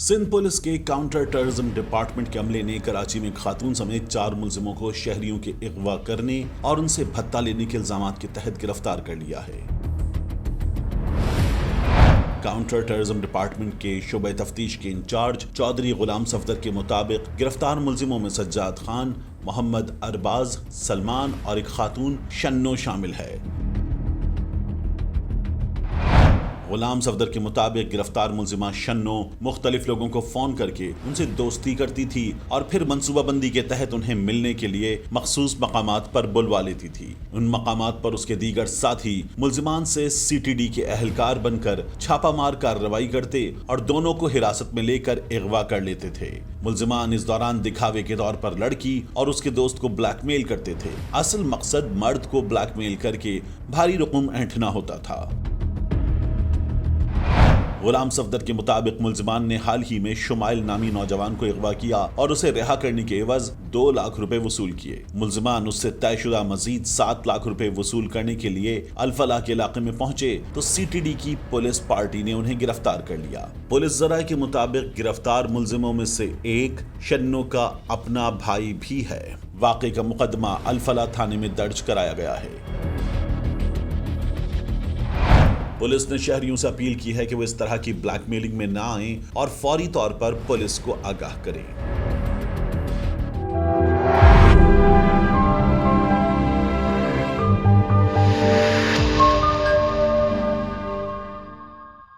Sindh police के counter terrorism department के अमले ने कराची में खातून समेत 4 मुलजिमों को शहरियों के अगवा करने और उनसे भत्ता लेने के इल्जामात के तहत गिरफ्तार कर लिया है। काउंटर टेररिज्म डिपार्टमेंट के शोबे तफ्तीश के इंचार्ज चौधरी गुलाम सफदर के मुताबिक गिरफ्तार मुलजिमों में सज्जाद खान, मोहम्मद अरबाज, सलमान और एक खातून शन्नो शामिल है। गुलाम सफदर के मुताबिक गिरफ्तार मुलजिमा शन्नो मुख्तलिफ लोगों को फोन करके उनसे दोस्ती करती थी और फिर मनसूबाबंदी के तहत उन्हें मिलने के लिए मखसूस मकामात पर बुलवा लेती थी। उन मकामात पर उसके दीगर साथी मुलजिमान से CTD के अहलकार बनकर छापामार कार्रवाई करते और दोनों को हिरासत में लेकर अगवा कर लेते थे। मुलजिमान इस दौरान दिखावे के तौर पर लड़की और उसके दोस्त को ब्लैकमेल करते थे। असल मकसद मर्द को ब्लैकमेल करके भारी रकम ऐंठना होता था। गुलाम सफदर के मुताबिक मुलजिमान ने हाल ही में शुमाइल नामी नौजवान को अगवा किया और उसे रिहा करने के एवज 2 लाख रुपए वसूल किए। मुलजिमान उससे तयशुदा मजीद 7 लाख रुपए वसूल करने के लिए अल-फलाह के इलाके में पहुंचे तो CTD की पुलिस पार्टी ने उन्हें गिरफ्तार कर लिया। पुलिस ज़राए के मुताबिक गिरफ्तार मुलजिमों में से एक शन्नो का अपना भाई भी है। वाक़े का मुकदमा अल-फलाह थाने में दर्ज कराया गया है। पुलिस ने शहरियों से अपील की है कि वो इस तरह की ब्लैकमेलिंग में ना आएं और फौरी तौर पर पुलिस को आगाह करें।